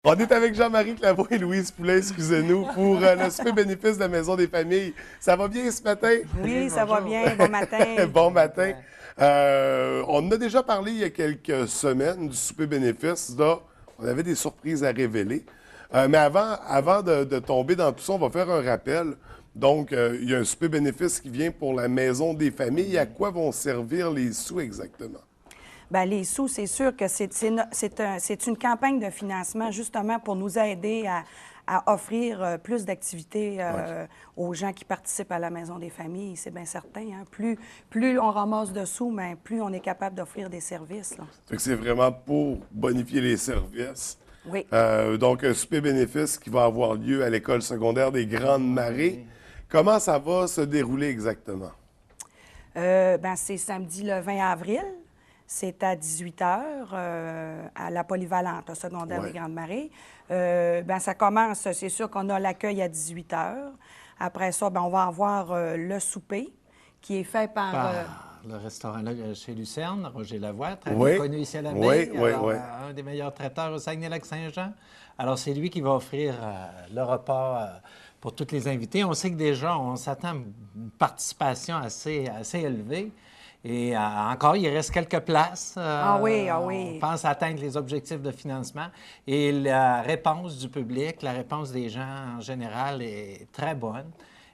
On est avec Jean-Marie Claveau et Louise Poulet, excusez-nous, pour le souper bénéfice de la Maison des Familles. Ça va bien ce matin? Oui, Oui, ça va bonjour. bien. Bon matin. Bon matin. Ouais. On en a déjà parlé il y a quelques semaines du souper bénéfice. Là, on avait des surprises à révéler. Mais avant de tomber dans tout ça, on va faire un rappel. Donc, il y a un souper bénéfice qui vient pour la Maison des Familles. À quoi vont servir les sous exactement? Bien, les sous, c'est sûr que c'est une campagne de financement justement pour nous aider à offrir plus d'activités aux gens qui participent à la Maison des Familles. C'est bien certain. Hein? Plus on ramasse de sous, mais plus on est capable d'offrir des services. Là. Fait que c'est vraiment pour bonifier les services. Oui. Donc, un souper bénéfice qui va avoir lieu à l'école secondaire des Grandes Marées. Comment ça va se dérouler exactement? Ben, c'est samedi le 20 avril. C'est à 18 h à la polyvalente, au secondaire Ouais. des Grandes Marées. Ben, ça commence, c'est sûr qu'on a l'accueil à 18 h. Après ça, ben, on va avoir le souper qui est fait par... Par le restaurant là, chez Lucerne, Roger Lavoie, très Oui. bien connu ici à la Oui, baie. oui, Alors, oui. un des meilleurs traiteurs au Saguenay-Lac-Saint-Jean. Alors, c'est lui qui va offrir le repas pour tous les invités. On sait que déjà, on s'attend à une participation assez élevée. Et encore, il reste quelques places. Ah oui, ah oui. On pense atteindre les objectifs de financement. Et la réponse du public, la réponse des gens en général est très bonne.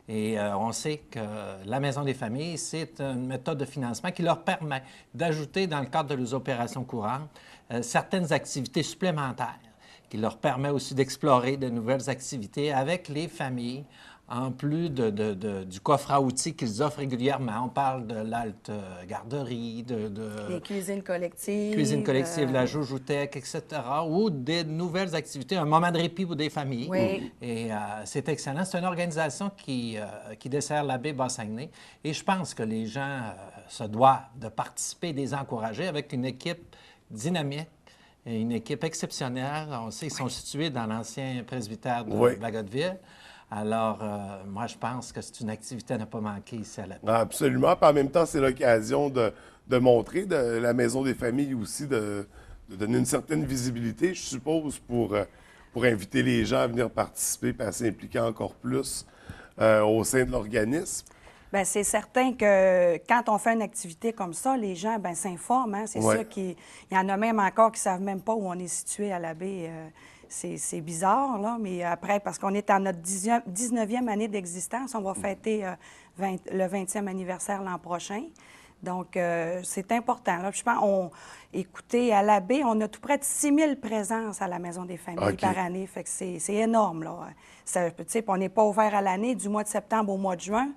Et on sait que la Maison des Familles, c'est une méthode de financement qui leur permet d'ajouter, dans le cadre de leurs opérations courantes, certaines activités supplémentaires, qui leur permet aussi d'explorer de nouvelles activités avec les familles, en plus du coffre à outils qu'ils offrent régulièrement. On parle de l'Alte Garderie, les cuisines collectives. cuisine collective, la Joujoutech, etc., ou des nouvelles activités, un moment de répit pour des familles. Oui. Et c'est excellent. C'est une organisation qui dessert la baie Bas-Saguenay. Et je pense que les gens se doivent de participer et de les encourager avec une équipe dynamique, et une équipe exceptionnelle. On sait qu'ils sont situés dans l'ancien presbytère de Oui. Bagotville. Alors, moi, je pense que c'est une activité à ne pas manquer ici à la baie. Absolument. Puis en même temps, c'est l'occasion de montrer de la Maison des Familles aussi, de donner une certaine visibilité, je suppose, pour inviter les gens à venir participer et à s'impliquer encore plus au sein de l'organisme. Bien, c'est certain que quand on fait une activité comme ça, les gens ben, s'informent. Hein? C'est Ouais. sûr qu'il y en a même encore qui ne savent même pas où on est situé à la baie. C'est bizarre, là, mais après, parce qu'on est à notre 19e année d'existence, on va fêter le 20e anniversaire l'an prochain. Donc, c'est important. Là. Je pense, écoutez, à la baie, on a tout près de 6 000 présences à la Maison des Familles OK. par année. Fait que c'est énorme, là. Ça, tu sais, on n'est pas ouvert à l'année, du mois de septembre au mois de juin.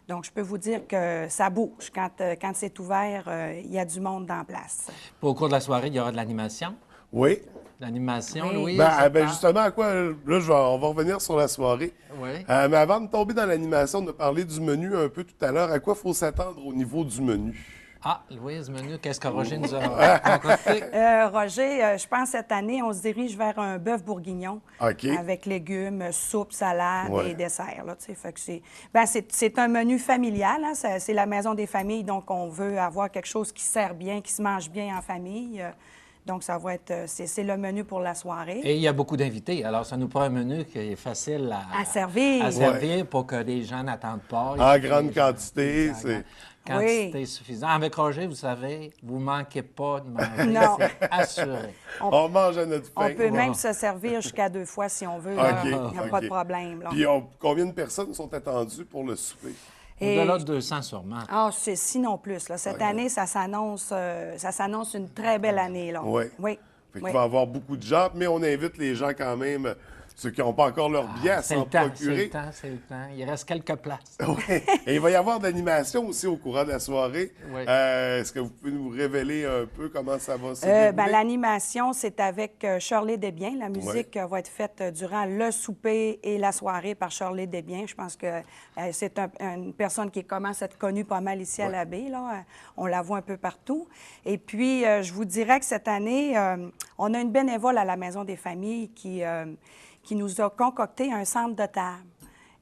Donc, je peux vous dire que ça bouge. Quand c'est ouvert, il y a du monde dans la place. Puis au cours de la soirée, il y aura de l'animation. Oui. L'animation, Oui. Louise? Ben, justement, à quoi, là, on va revenir sur la soirée. Oui. Mais avant de tomber dans l'animation, on a parlé du menu un peu tout à l'heure. À quoi il faut s'attendre au niveau du menu? Ah, Louise, menu, qu'est-ce que Roger nous a concocté? Roger, je pense cette année, on se dirige vers un bœuf bourguignon OK. avec légumes, soupe, salade Ouais. et dessert. Là, tu sais. Fait que c'est un menu familial. Hein, c'est la Maison des Familles, donc on veut avoir quelque chose qui sert bien, qui se mange bien en famille. Donc, ça va être, c'est le menu pour la soirée. Et il y a beaucoup d'invités, alors ça nous prend un menu qui est facile À servir. à servir pour que les gens n'attendent pas. En Il suffit grande des gens- quantité, en c'est... quantité suffisante. Avec Roger, vous savez, vous ne manquez pas de manger. Non. C'est assuré. On mange à notre faim. On peut même se servir jusqu'à 2 fois si on veut. là. OK, Il n'y a pas OK. de problème. Là. Puis combien de personnes sont attendues pour le souper? Et- Au-delà de 200 sûrement. Ah, c'est sinon plus. Là. Cette année, ça s'annonce une très belle année. Là. Oui. Oui. Fait Oui. qu'il va y avoir beaucoup de gens, mais on invite les gens quand même, ceux qui n'ont pas encore leur billet, à C'est s'en le temps, c'est procurer. le temps, c'est le temps. Il reste quelques places. Oui. Et il va y avoir de l'animation aussi au courant de la soirée. Oui. Est-ce que vous pouvez nous révéler un peu comment ça va se dérouler? Ben, l'animation, c'est avec Shirley Desbiens. La musique va être faite durant le souper et la soirée par Shirley Desbiens. Je pense que c'est une personne qui commence à être connue pas mal ici à la baie. Là. On la voit un peu partout. Et puis, je vous dirais que cette année, on a une bénévole à la Maison des Familles qui nous a concocté un centre de table.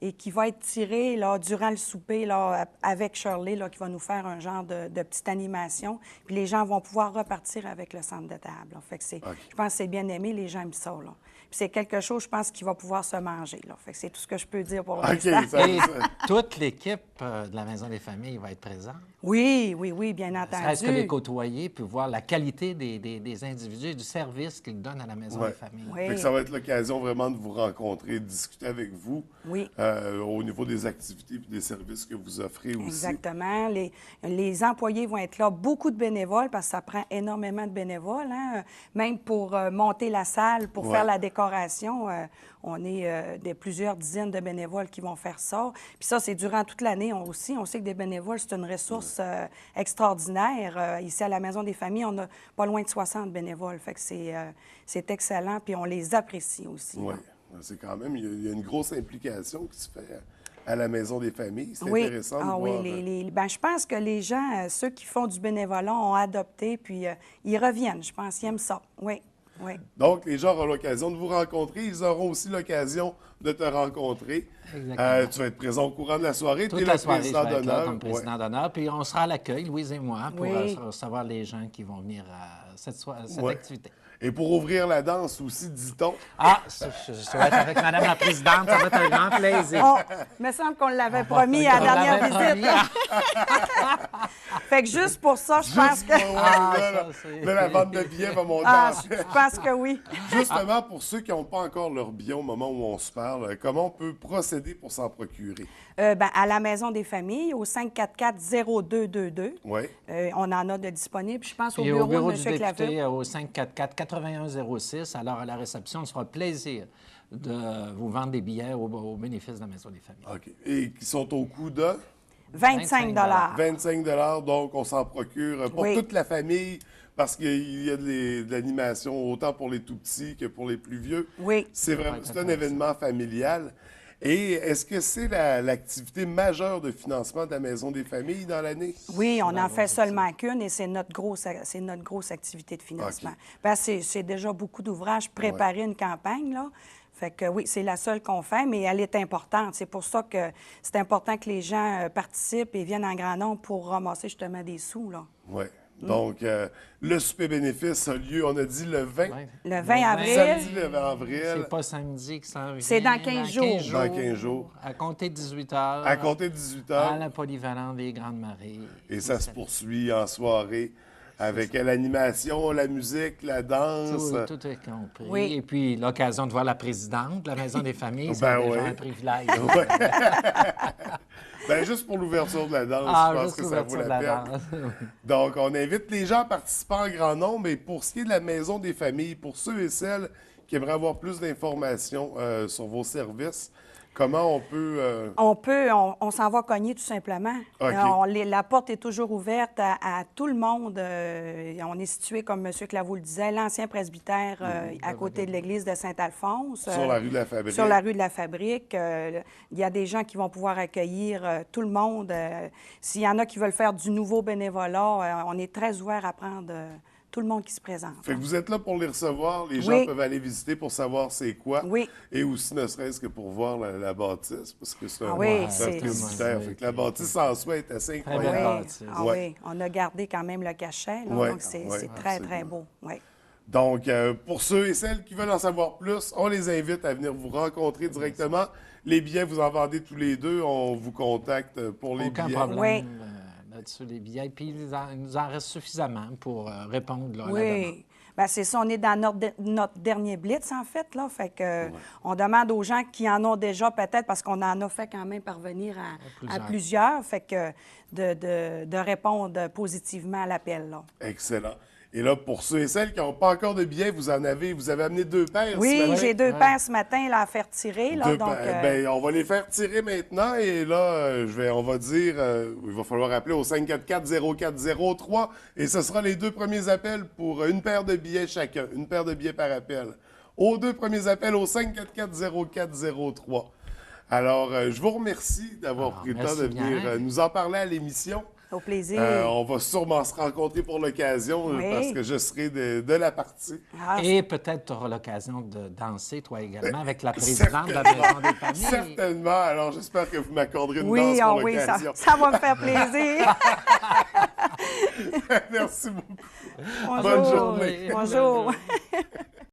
et qui va être tiré là, durant le souper là, avec Shirley, là, qui va nous faire un genre de petite animation. Puis les gens vont pouvoir repartir avec le centre de table. Là. Fait que je pense que c'est bien aimé, les gens aiment ça. Là. Puis c'est quelque chose, je pense, qui va pouvoir se manger. Là. Fait que c'est tout ce que je peux dire pour l'instant. Et toute l'équipe de la Maison des familles va être présente. Oui, bien entendu. Est-ce que les côtoyer puis voir la qualité des individus et du service qu'ils donnent à la Maison des familles? Oui. Fait que ça va être l'occasion vraiment de vous rencontrer, de discuter avec vous au niveau des activités et des services que vous offrez aussi. Exactement. Les employés vont être là. Beaucoup de bénévoles, parce que ça prend énormément de bénévoles. Hein? Même pour monter la salle, pour faire la décoration, on est plusieurs dizaines de bénévoles qui vont faire ça. Puis ça, c'est durant toute l'année aussi. On sait que des bénévoles, c'est une ressource extraordinaire. Ici, à la Maison des familles, on a pas loin de 60 bénévoles. Fait que c'est excellent, puis on les apprécie aussi. Oui, c'est quand même, il y a une grosse implication qui se fait à la Maison des familles. C'est intéressant de voir. Oui, je pense que les gens, ceux qui font du bénévolat, ont adopté, puis ils reviennent. Je pense qu'ils aiment ça. Oui. Donc, les gens auront l'occasion de vous rencontrer. Ils auront aussi l'occasion de te rencontrer. Exactement. Tu vas être présent au courant de la soirée. Toute tu es la le soirée, président je vais être là d'honneur. comme président d'honneur. Puis on sera à l'accueil, Louise et moi, pour Oui. recevoir les gens qui vont venir à cette activité. Et pour ouvrir la danse aussi, dit-on. Ah, je dois être avec Madame la Présidente, ça va être un grand plaisir. Il me semble qu'on l'avait promis à la dernière visite. Fait que juste pour ça, je pense que... Là, la vente de billets va monter. Je pense que oui. Justement, pour ceux qui n'ont pas encore leur billet au moment où on se parle, comment on peut procéder pour s'en procurer? À la Maison des familles, au 544-0222. Oui. On en a de disponibles. Je pense au Et bureau, au bureau de du M. député, Clavel. au 544-8106. Alors, à la réception, on se fera plaisir de vous vendre des billets au bénéfice de la Maison des familles. OK. Et qui sont au coût de? 25 25 donc on s'en procure pour toute la famille parce qu'il y a de l'animation autant pour les tout-petits que pour les plus vieux. Oui. C'est un événement familial. Et est-ce que c'est l'activité majeure de financement de la Maison des familles dans l'année? Oui, on n'en fait seulement qu'une et c'est notre grosse activité de financement. C'est déjà beaucoup d'ouvrages, préparer une campagne, là. Fait que oui, c'est la seule qu'on fait, mais elle est importante. C'est pour ça que c'est important que les gens participent et viennent en grand nombre pour ramasser justement des sous, là. Oui. Donc, le souper bénéfice a lieu, on a dit, le 20. Le 20 avril. Samedi, le 20 avril. C'est pas samedi que ça vient. C'est dans 15 jours. Dans 15 jours. À compter de 18 heures. À compter de 18 À heures. la polyvalente des Grandes Marées. Et ça se poursuit en soirée avec l'animation, la musique, la danse. Tout est compris. Oui. Et puis, l'occasion de voir la présidente de la Maison des familles, c'est Ben déjà oui. un privilège. Ouais. Ben, juste pour l'ouverture de la danse, je pense que ça vaut la peine. Donc, on invite les gens à participer en grand nombre. Et pour ce qui est de la Maison des familles, pour ceux et celles qui aimeraient avoir plus d'informations sur vos services, comment on peut... On s'en va cogner tout simplement. OK. La porte est toujours ouverte à tout le monde. On est situé, comme M. Claveau le disait, l'ancien presbytère à côté de l'église de Saint-Alphonse. Sur la rue de la Fabrique. Sur la rue de la Fabrique. Il y a des gens qui vont pouvoir accueillir tout le monde. S'il y en a qui veulent faire du nouveau bénévolat, on est très ouvert à prendre tout le monde qui se présente. Fait que vous êtes là pour les recevoir. Les gens peuvent aller visiter pour savoir c'est quoi. Oui. Et aussi, ne serait-ce que pour voir la bâtisse, parce que c'est un c'est presbytère. Fait que la bâtisse en soi est assez incroyable. belle bâtisse. Oui, on a gardé quand même le cachet, là, donc c'est très, très beau. Oui. Donc, pour ceux et celles qui veulent en savoir plus, on les invite à venir vous rencontrer directement. Les billets, vous en vendez tous les deux. On vous contacte pour les Aucun billets. problème Oui. là-dessus, les billets. Puis, il nous en reste suffisamment pour répondre là, à la demande. Oui. Bien, c'est ça, on est dans notre dernier blitz, en fait, là. Fait que on demande aux gens qui en ont déjà, peut-être, parce qu'on en a fait quand même parvenir à plusieurs, fait que de répondre positivement à l'appel, là. Excellent. Et là, pour ceux et celles qui n'ont pas encore de billets, vous avez amené 2 paires. Oui, j'ai 2 paires ce matin là, à faire tirer. Là, donc, ben, on va les faire tirer maintenant. Et là, on va dire, il va falloir appeler au 544-0403. Et ce sera les 2 premiers appels pour une paire de billets chacun. Une paire de billets par appel. Aux 2 premiers appels au 544-0403. Alors, je vous remercie d'avoir pris le temps de venir nous en parler à l'émission. Au plaisir. On va sûrement se rencontrer pour l'occasion Oui. parce que je serai de la partie. Ah, Et peut-être tu auras l'occasion de danser, toi également, avec la présidente de la Maison des familles. Certainement. Alors, j'espère que vous m'accorderez une oui, danse pour oui, l'occasion. ça va me faire plaisir. Merci beaucoup. Bonjour. Bonne journée. Bonjour.